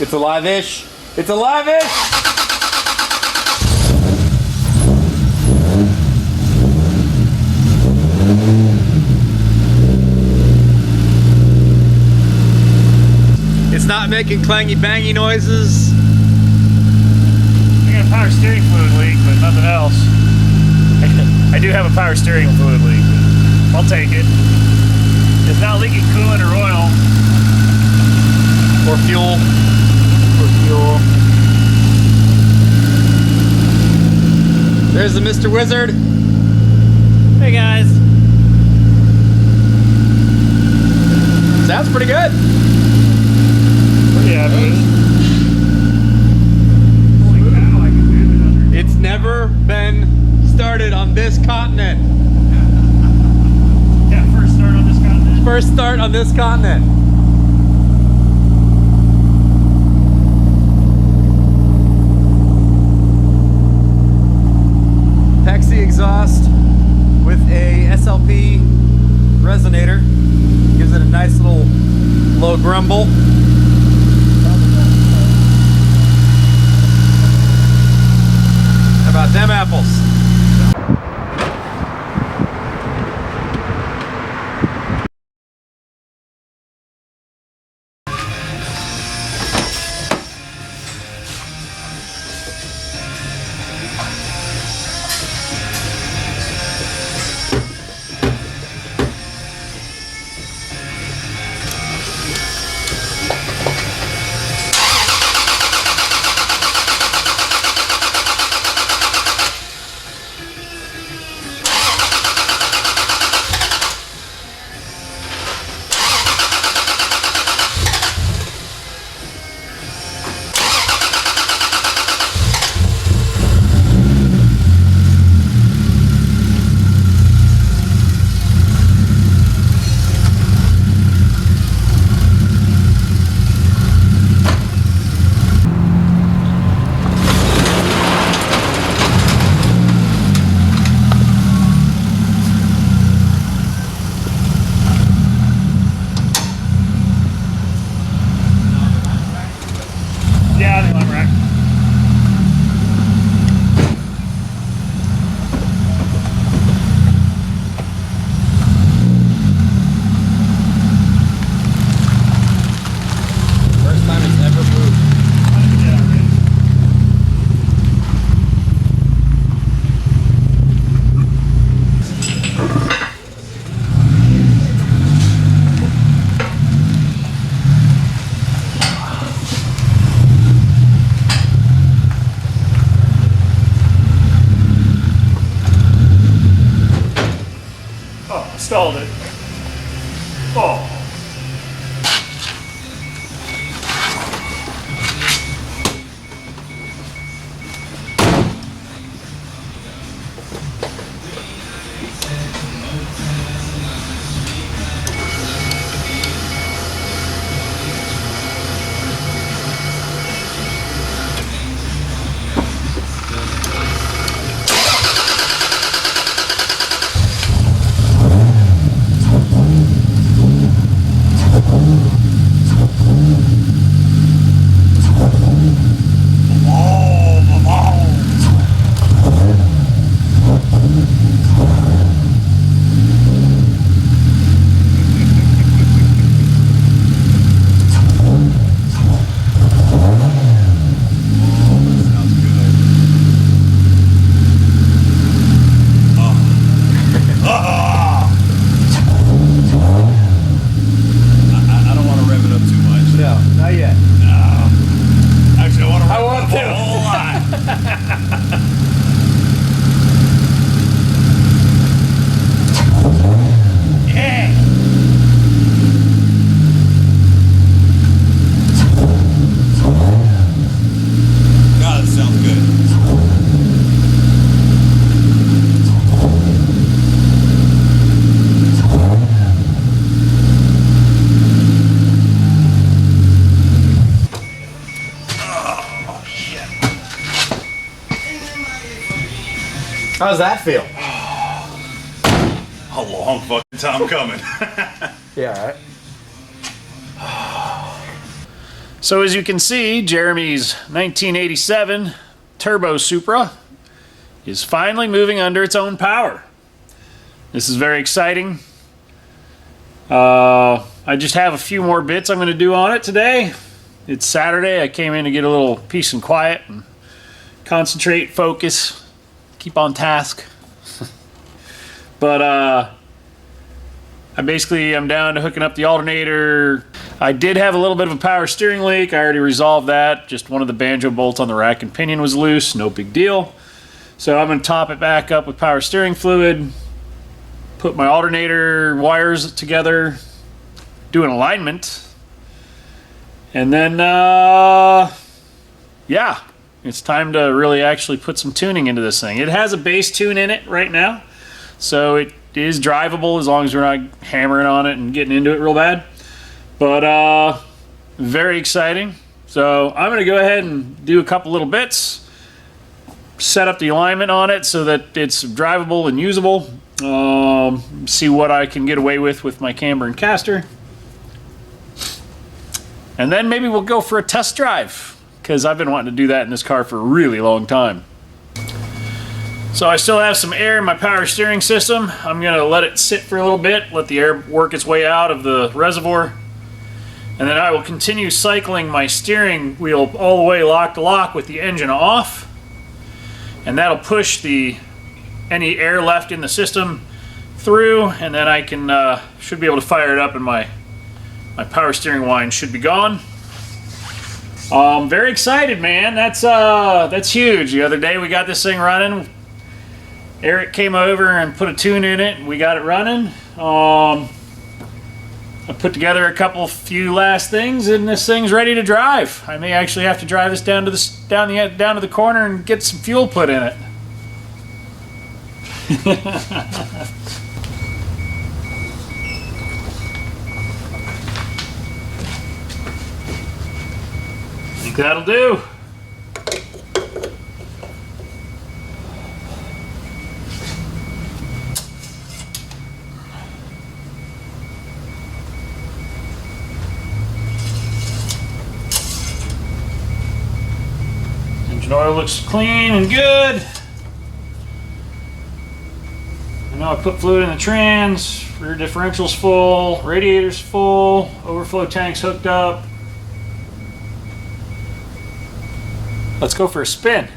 It's alive-ish. It's alive-ish! It's not making clangy bangy noises. I got a power steering fluid leak, but nothing else. I do have a power steering fluid leak. I'll take it. It's not leaking coolant or oil. Or fuel. There's the Mr. Wizard. Hey guys. Sounds pretty good. Pretty happy. Holy cow, I can do it under. It's never been started on this continent. Yeah, first start on this continent. First start on this continent. Pexi exhaust with a SLP resonator. Gives it a nice little low grumble. How about them apples? Stalled it. Oh. How's that feel? A long fucking time coming. Yeah, all right. So as you can see, Jeremy's 1987 Turbo Supra is finally moving under its own power. This is very exciting. I just have a few more bits I'm going to do on it today. It's Saturday. I came in to get a little peace and quiet and concentrate, focus, keep on task. But I'm down to hooking up the alternator. I did have a little bit of a power steering leak. I already resolved that. Just one of the banjo bolts on the rack and pinion was loose. No big deal. So I'm going to top it back up with power steering fluid, put my alternator wires together, do an alignment, and then yeah, it's time to really actually put some tuning into this thing. It has a bass tune in it right now, so it is drivable as long as we're not hammering on it and getting into it real bad. But very exciting. So I'm going to go ahead and do a couple little bits, set up the alignment on it so that it's drivable and usable. See what I can get away with my camber and caster. And then maybe we'll go for a test drive, because I've been wanting to do that in this car for a really long time. So I still have some air in my power steering system. I'm going to let it sit for a little bit, let the air work its way out of the reservoir. And then I will continue cycling my steering wheel all the way lock to lock with the engine off. And that'll push any air left in the system through, and then I can should be able to fire it up, and my power steering wind should be gone. Very excited, man. That's huge. The other day we got this thing running. Eric came over and put a tune in it, and we got it running. I put together a few last things, and this thing's ready to drive. I may actually have to drive this down to the corner and get some fuel put in it. I think that'll do. Engine oil looks clean and good. I know I put fluid in the trans, rear differential's full, radiator's full, overflow tank's hooked up. Let's go for a spin.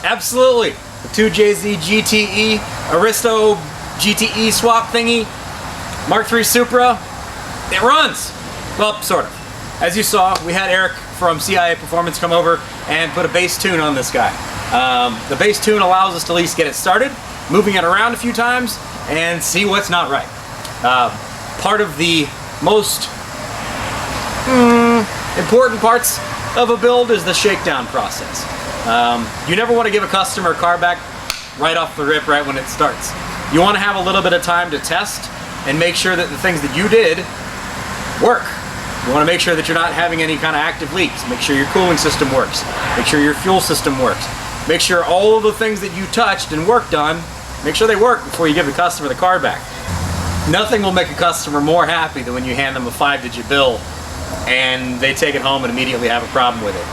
Absolutely. The 2JZ-GTE Aristo GTE swap thingy, Mark III Supra, it runs. Well, sort of. As you saw, we had Eric from CIA Performance come over and put a bass tune on this guy. The bass tune allows us to at least get it started, moving it around a few times, and see what's not right. Part of the most important parts of a build is the shakedown process. You never want to give a customer a car back right off the rip, right when it starts. You want to have a little bit of time to test and make sure that the things that you did work. You want to make sure that you're not having any kind of active leaks. Make sure your cooling system works. Make sure your fuel system works. Make sure all of the things that you touched and worked on, make sure they work before you give the customer the car back. Nothing will make a customer more happy than when you hand them a 5-digit bill and they take it home and immediately have a problem with it.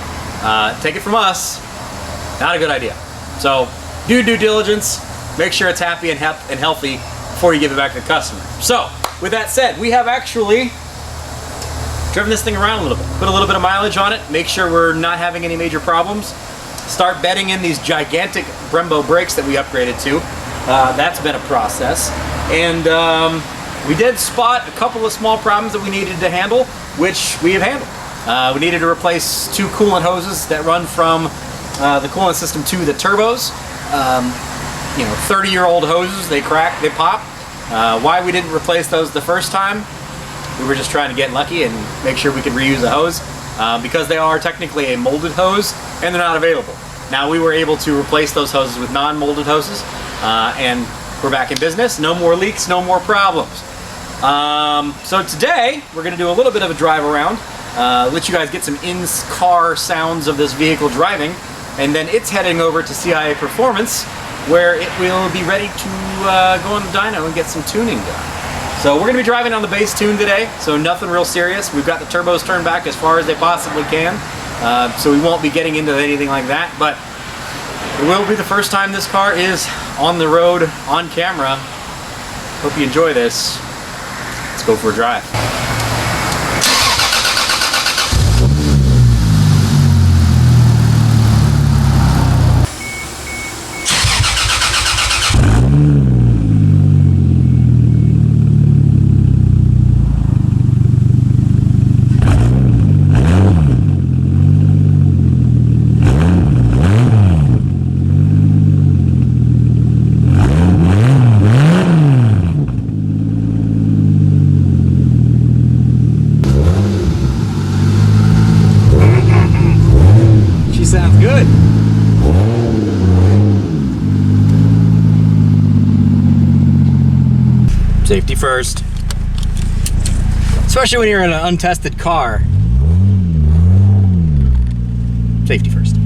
Take it from us, not a good idea. So do due diligence, make sure it's happy and healthy before you give it back to the customer. So with that said, we have actually driven this thing around a little bit, put a little bit of mileage on it, make sure we're not having any major problems. Start bedding in these gigantic Brembo brakes that we upgraded to. That's been a process. And we did spot a couple of small problems that we needed to handle, which we have handled. We needed to replace 2 coolant hoses that run from the coolant system to the turbos. 30-year-old hoses, they crack, they pop. Why we didn't replace those the first time, we were just trying to get lucky and make sure we could reuse a hose. Because they are technically a molded hose and they're not available. Now we were able to replace those hoses with non-molded hoses and we're back in business. No more leaks, no more problems. So today we're going to do a little bit of a drive around, let you guys get some in-car sounds of this vehicle driving, and then it's heading over to CIA Performance where it will be ready to go on the dyno and get some tuning done. So we're going to be driving on the base tune today, so nothing real serious. We've got the turbos turned back as far as they possibly can, so we won't be getting into anything like that, but it will be the first time this car is on the road, on camera. Hope you enjoy this. Let's go for a drive. Sounds good. Safety first. Especially when you're in an untested car. Safety first.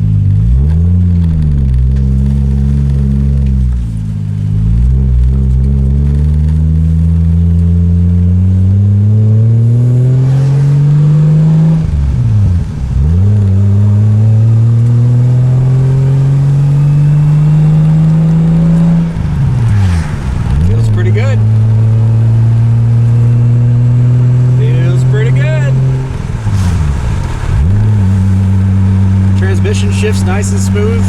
Shifts nice and smooth.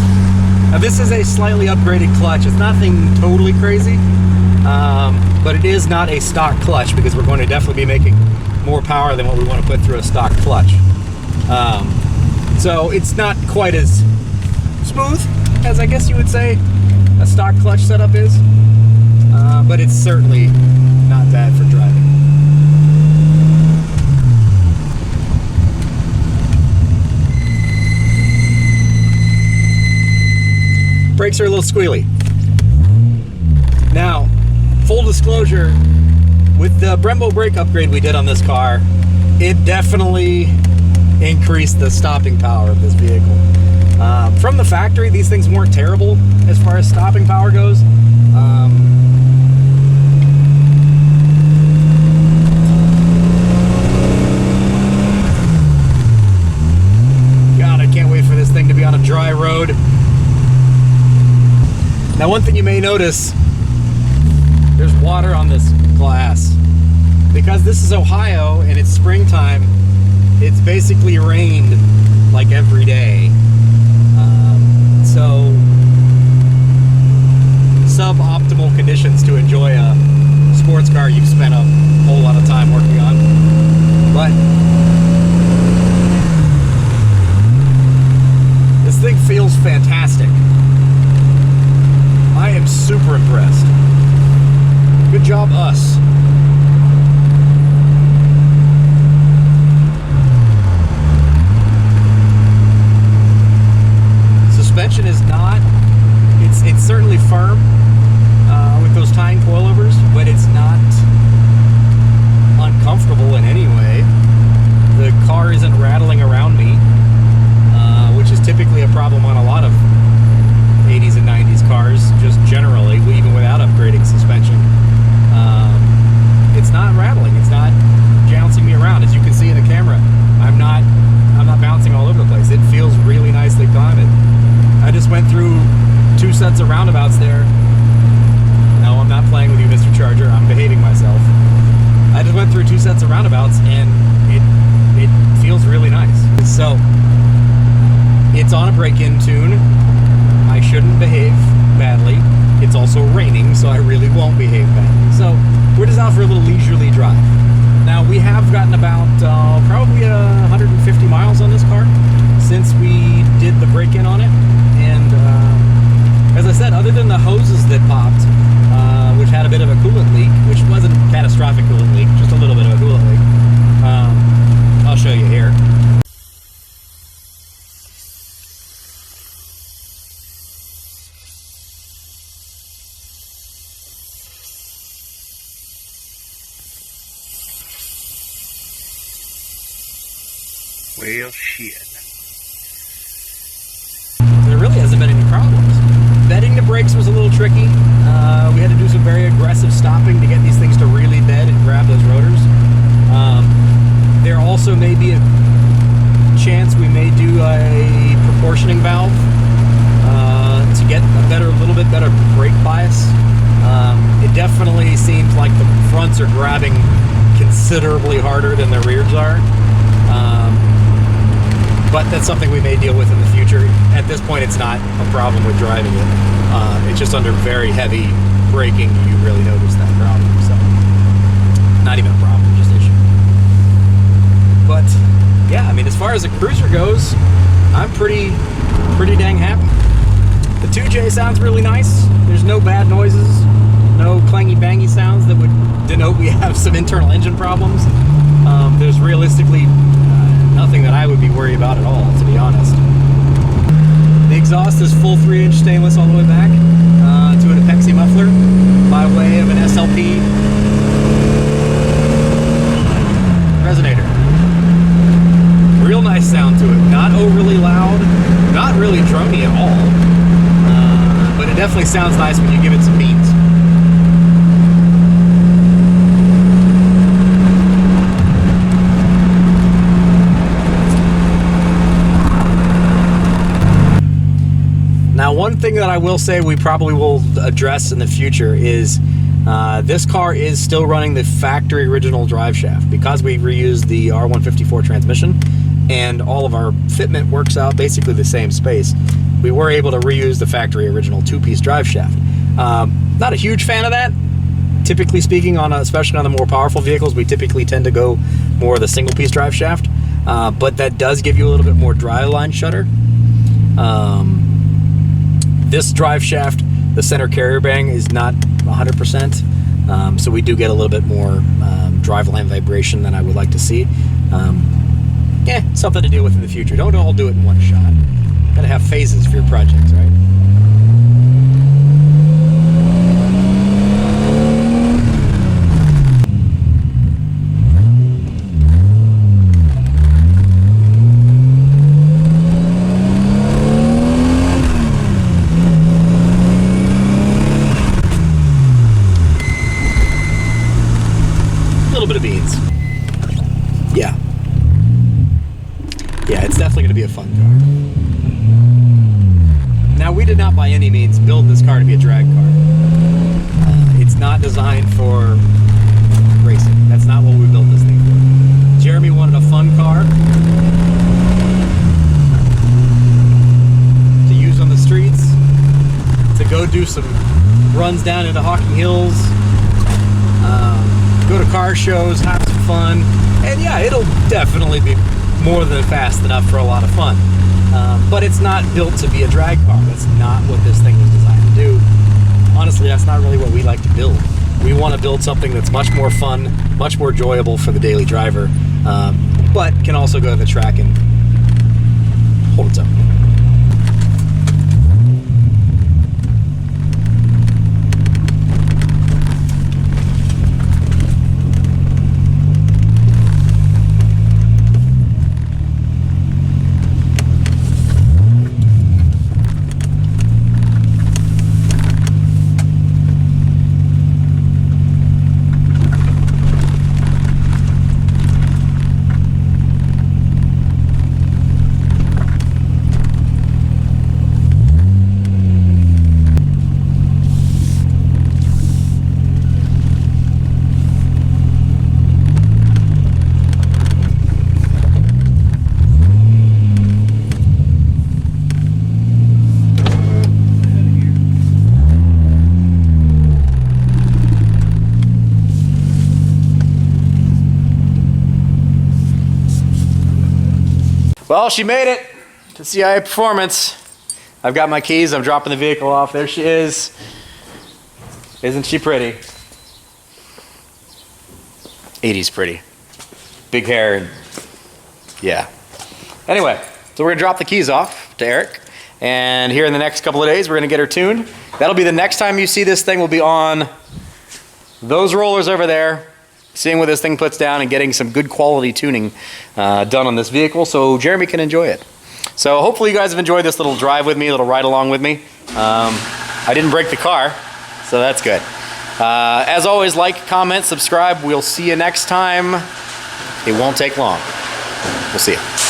Now this is a slightly upgraded clutch. It's nothing totally crazy, but it is not a stock clutch because we're going to definitely be making more power than what we want to put through a stock clutch. So it's not quite as smooth as I guess you would say a stock clutch setup is, but it's certainly not bad for driving. Brakes are a little squealy. Now, full disclosure, with the Brembo brake upgrade we did on this car, it definitely increased the stopping power of this vehicle. From the factory, these things weren't terrible as far as stopping power goes. God, I can't wait for this thing to be on a dry road. Now, one thing you may notice, there's water on this glass. Because this is Ohio and it's springtime, it's basically rained like every day. So, suboptimal conditions to enjoy a sports car you've spent a whole lot of time working on. But this thing feels fantastic. I am super impressed. Good job, us. Suspension is not, it's certainly firm with those Tein coilovers, but it's not uncomfortable in any way. The car isn't rattling around me, which is typically a problem on a lot of 80s and 90s cars, just generally, even without upgrading suspension. It's not rattling, it's not jouncing me around. As you can see in the camera, I'm not bouncing all over the place. It feels really nicely planted. I just went through 2 sets of roundabouts there. No, I'm not playing with you, Mr. Charger. I'm behaving myself. I just went through 2 sets of roundabouts and So, it's on a break-in tune. I shouldn't behave badly. It's also raining, so I really won't behave badly. So, we're just out for a little leisurely drive. Now, we have gotten about probably 150 miles on this car since we did the break-in on it. And as I said, other than the hoses that popped, which had a bit of a coolant leak, which wasn't a catastrophic coolant leak, just a little bit of a coolant leak. I'll show you here. Well, shit. There really hasn't been any problems. Bedding the brakes was a little tricky. We had to do some very aggressive stopping to get these things to really bed and grab those rotors. There also may be a chance we may do a proportioning valve to get a little bit better brake bias. It definitely seems like the fronts are grabbing considerably harder than the rears are. But that's something we may deal with in the future. At this point, it's not a problem with driving it. It's just under very heavy braking, you really notice that problem. So, not even a problem, just issue. But yeah, I mean, as far as the cruiser goes, I'm pretty dang happy. The 2J sounds really nice. There's no bad noises, no clangy bangy sounds that would denote we have some internal engine problems. There's realistically nothing that I would be worried about at all, to be honest. The exhaust is full 3-inch stainless all the way back to an epoxy muffler by way of an SLP resonator. Real nice sound to it. Not overly loud, not really drony at all, but it definitely sounds nice when you give it some beats. Now, one thing that I will say we probably will address in the future is this car is still running the factory original drive shaft because we reused the R154 transmission and all of our fitment works out basically the same space. We were able to reuse the factory original two-piece drive shaft. Not a huge fan of that. Typically speaking, especially on the more powerful vehicles, we typically tend to go more of the single-piece drive shaft, but that does give you a little bit more driveline shudder. This drive shaft, the center carrier bang is not 100%, so we do get a little bit more driveline vibration than I would like to see. Yeah, something to deal with in the future. Don't all do it in one shot. Gotta have phases for your projects, right? Bit of beans. Yeah, it's definitely going to be a fun car. Now, we did not by any means build this car to be a drag car. It's not designed for racing. That's not what we built this thing for. Jeremy wanted a fun car to use on the streets, to go do some runs down into Hocking Hills, go to car shows, have some fun, and yeah, it'll definitely be more than fast enough for a lot of fun. But it's not built to be a drag car. That's not what this thing was designed to do. Honestly, that's not really what we like to build. We want to build something that's much more fun, much more enjoyable for the daily driver, but can also go to the track and hold its own. Well, she made it to CIA Performance. I've got my keys. I'm dropping the vehicle off. There she is. Isn't she pretty? 80s pretty. Big hair and yeah. Anyway, so we're gonna drop the keys off to Eric. And here in the next couple of days, we're gonna get her tuned. That'll be the next time you see this thing. Will be on those rollers over there, seeing what this thing puts down and getting some good quality tuning done on this vehicle so Jeremy can enjoy it. So hopefully you guys have enjoyed this little drive with me, a little ride along with me. I didn't break the car, so that's good. As always, like, comment, subscribe. We'll see you next time. It won't take long. We'll see you.